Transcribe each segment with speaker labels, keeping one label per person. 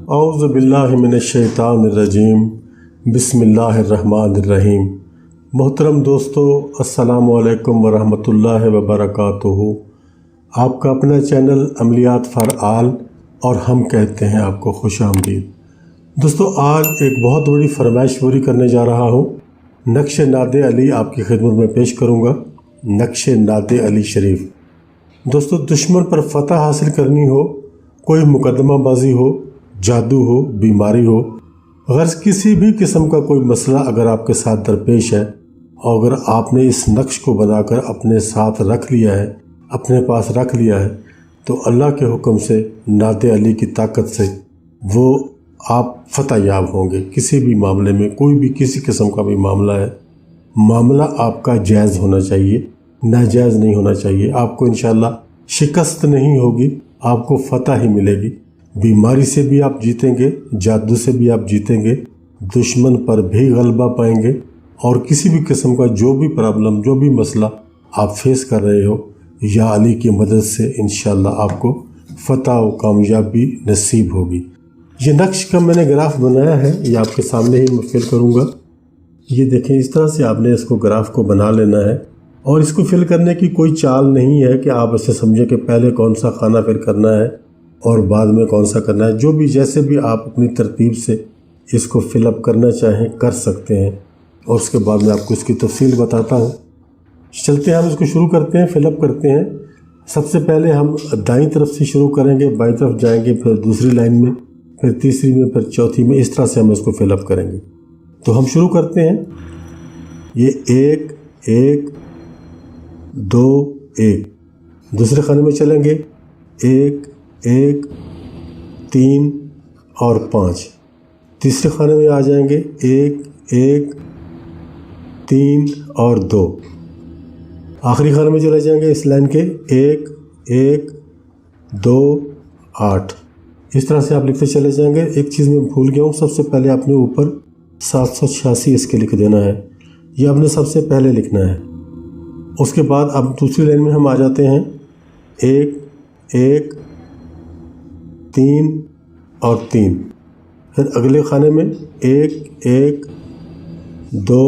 Speaker 1: اعوذ باللہ من الشیطان الرجیم بسم اللہ الرحمن الرحیم۔ محترم دوستو، السلام علیکم ورحمۃ اللہ وبرکاتہ۔ آپ کا اپنا چینل عملیات فار آل اور ہم کہتے ہیں آپ کو خوش آمدید۔ دوستو، آج ایک بہت بڑی فرمائش پوری کرنے جا رہا ہوں۔ نقش ناد علی آپ کی خدمت میں پیش کروں گا۔ نقش ناد علی شریف۔ دوستو، دشمن پر فتح حاصل کرنی ہو، کوئی مقدمہ بازی ہو، جادو ہو، بیماری ہو، غرض کسی بھی قسم کا کوئی مسئلہ اگر آپ کے ساتھ درپیش ہے اور اگر آپ نے اس نقش کو بنا کر اپنے ساتھ رکھ لیا ہے، اپنے پاس رکھ لیا ہے، تو اللہ کے حکم سے، ناد علی کی طاقت سے وہ آپ فتح یاب ہوں گے۔ کسی بھی معاملے میں، کوئی بھی کسی قسم کا بھی معاملہ ہے، معاملہ آپ کا جائز ہونا چاہیے، ناجائز نہیں ہونا چاہیے۔ آپ کو انشاءاللہ شکست نہیں ہوگی، آپ کو فتح ہی ملے گی۔ بیماری سے بھی آپ جیتیں گے، جادو سے بھی آپ جیتیں گے، دشمن پر بھی غلبہ پائیں گے، اور کسی بھی قسم کا جو بھی پرابلم، جو بھی مسئلہ آپ فیس کر رہے ہو، یا علی کی مدد سے انشاءاللہ آپ کو فتح و کامیابی نصیب ہوگی۔ یہ نقش کا میں نے گراف بنایا ہے، یہ آپ کے سامنے ہی میں فل کروں گا۔ یہ دیکھیں، اس طرح سے آپ نے اس کو گراف کو بنا لینا ہے، اور اس کو فل کرنے کی کوئی چال نہیں ہے کہ آپ اسے سمجھیں کہ پہلے کون سا خانہ فل کرنا ہے اور بعد میں کون سا کرنا ہے۔ جو بھی جیسے بھی آپ اپنی ترتیب سے اس کو فل اپ کرنا چاہیں کر سکتے ہیں، اور اس کے بعد میں آپ کو اس کی تفصیل بتاتا ہوں۔ چلتے ہیں، ہم اس کو شروع کرتے ہیں، فل اپ کرتے ہیں۔ سب سے پہلے ہم دائیں طرف سے شروع کریں گے، بائیں طرف جائیں گے، پھر دوسری لائن میں، پھر تیسری میں، پھر چوتھی میں، اس طرح سے ہم اس کو فل اپ کریں گے۔ تو ہم شروع کرتے ہیں۔ یہ 1 1 2 1، دوسرے خانے میں چلیں گے، 1 1 3 اور 5، تیسرے خانے میں آ جائیں گے، 1 1 3 اور 2، آخری خانے میں چلے جائیں گے اس لائن کے، 1 1 2 8۔ اس طرح سے آپ لکھتے چلے جائیں گے۔ ایک چیز میں بھول گیا ہوں، سب سے پہلے آپ نے اوپر 786 اس کے لکھ دینا ہے، یہ آپ نے سب سے پہلے لکھنا ہے۔ اس کے بعد اب دوسری لائن میں ہم آ جاتے ہیں، 1 1 3 اور 3، پھر اگلے خانے میں 1 1 2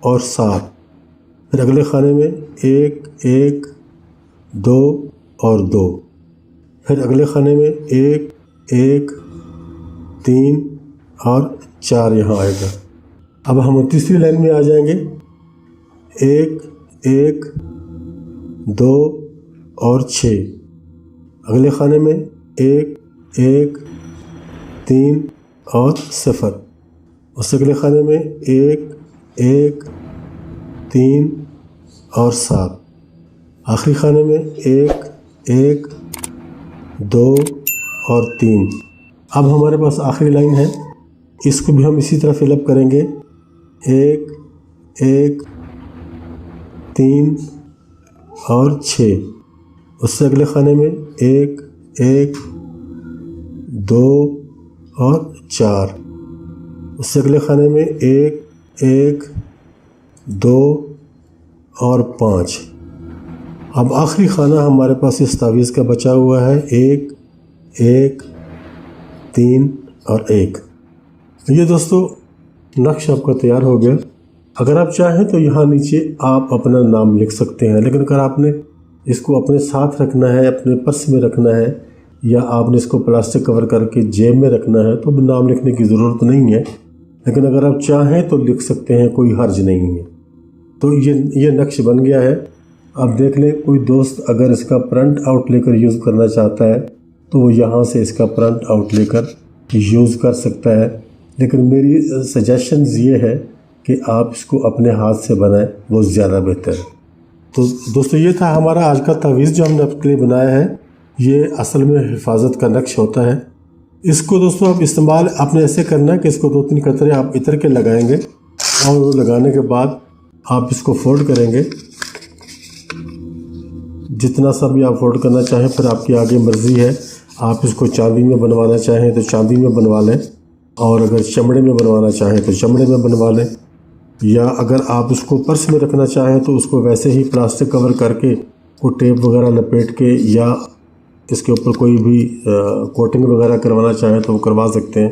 Speaker 1: اور 7، پھر اگلے خانے میں 1 1 2 اور 2، پھر اگلے خانے میں 1 1 3 اور 4 یہاں آئے گا۔ اب ہم تیسری لائن میں آ جائیں گے، 1 1 2 اور 6، اگلے خانے میں 1 1 3 اور 0، اس سے اگلے خانے میں 1 1 3 اور 7، آخری خانے میں 1 1 2 اور 3۔ اب ہمارے پاس آخری لائن ہے، اس کو بھی ہم اسی طرح فل اپ کریں گے، 1 1 3 اور 6، اس سے اگلے خانے میں 1 1 2 اور 4، اس سے اگلے خانے میں 1 1 2 اور 5۔ اب آخری خانہ ہمارے پاس اس تعویذ کا بچا ہوا ہے، 1 1 3 اور 1۔ یہ دوستو نقش آپ کا تیار ہو گیا۔ اگر آپ چاہیں تو یہاں نیچے آپ اپنا نام لکھ سکتے ہیں، لیکن اگر آپ نے اس کو اپنے ساتھ رکھنا ہے، اپنے پرس میں رکھنا ہے، یا آپ نے اس کو پلاسٹک کور کر کے جیب میں رکھنا ہے، تو نام لکھنے کی ضرورت نہیں ہے، لیکن اگر آپ چاہیں تو لکھ سکتے ہیں، کوئی حرج نہیں ہے۔ تو یہ نقش بن گیا ہے۔ اب دیکھ لیں، کوئی دوست اگر اس کا پرنٹ آؤٹ لے کر یوز کرنا چاہتا ہے تو وہ یہاں سے اس کا پرنٹ آؤٹ لے کر یوز کر سکتا ہے، لیکن میری سجیشنز یہ ہے کہ آپ اس کو اپنے ہاتھ سے بنائیں، وہ زیادہ بہتر ہے۔ تو دوستو، یہ تھا ہمارا آج کا تعویذ جو ہم نے آپ کے لیے بنایا ہے۔ یہ اصل میں حفاظت کا نقش ہوتا ہے۔ اس کو دوستو آپ استعمال آپ نے ایسے کرنا ہے کہ اس کو 2-3 قطرے آپ عطر کے لگائیں گے، اور لگانے کے بعد آپ اس کو فولڈ کریں گے، جتنا سا بھی آپ فولڈ کرنا چاہیں، پھر آپ کی آگے مرضی ہے۔ آپ اس کو چاندی میں بنوانا چاہیں تو چاندی میں بنوا لیں، اور اگر چمڑے میں بنوانا چاہیں تو چمڑے میں بنوا لیں، یا اگر آپ اس کو پرس میں رکھنا چاہیں تو اس کو ویسے ہی پلاسٹک کور کر کے، وہ ٹیپ وغیرہ لپیٹ کے، یا اس کے اوپر کوئی بھی کوٹنگ وغیرہ کروانا چاہیں تو وہ کروا سکتے ہیں۔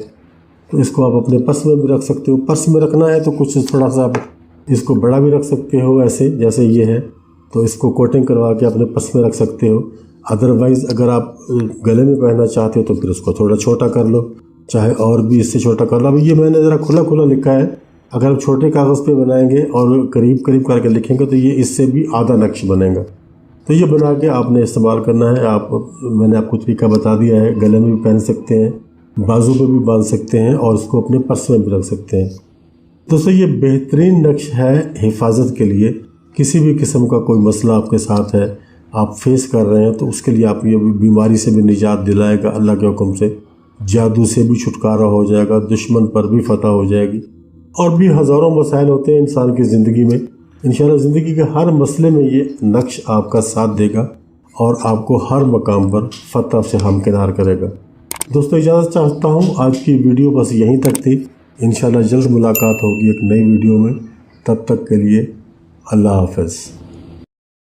Speaker 1: تو اس کو آپ اپنے پرس میں بھی رکھ سکتے ہو، پرس میں رکھنا ہے تو کچھ تھوڑا سا آپ اس کو بڑا بھی رکھ سکتے ہو، ایسے جیسے یہ ہے تو اس کو کوٹنگ کروا کے اپنے پرس میں رکھ سکتے ہو۔ ادروائز اگر آپ گلے میں پہننا چاہتے ہو تو پھر اس کو تھوڑا چھوٹا کر لو، چاہے اور بھی اس سے چھوٹا کر لو۔ ابھی یہ میں نے ذرا کھلا کھلا لکھا ہے، اگر آپ چھوٹے کاغذ پہ بنائیں گے اور قریب قریب کر کے لکھیں گے تو یہ اس سے بھی آدھا نقش بنے گا۔ تو یہ بنا کے آپ نے استعمال کرنا ہے۔ میں نے آپ کو طریقہ بتا دیا ہے، گلے میں بھی پہن سکتے ہیں، بازو پہ بھی باندھ سکتے ہیں اور اس کو اپنے پرس میں بھی رکھ سکتے ہیں۔ دوستو یہ بہترین نقش ہے حفاظت کے لیے۔ کسی بھی قسم کا کوئی مسئلہ آپ کے ساتھ ہے، آپ فیس کر رہے ہیں، تو اس کے لیے آپ یہ بیماری سے بھی نجات دلائے گا اللہ کے حکم سے، جادو سے بھی چھٹکارا ہو جائے گا، دشمن پر بھی فتح ہو جائے گی، اور بھی ہزاروں مسائل ہوتے ہیں انسان کی زندگی میں۔ انشاءاللہ زندگی کے ہر مسئلے میں یہ نقش آپ کا ساتھ دے گا اور آپ کو ہر مقام پر فتح سے ہمکنار کرے گا۔ دوستو اجازت چاہتا ہوں، آج کی ویڈیو بس یہیں تک تھی۔ انشاءاللہ جلد ملاقات ہوگی ایک نئی ویڈیو میں، تب تک کے لیے اللہ حافظ۔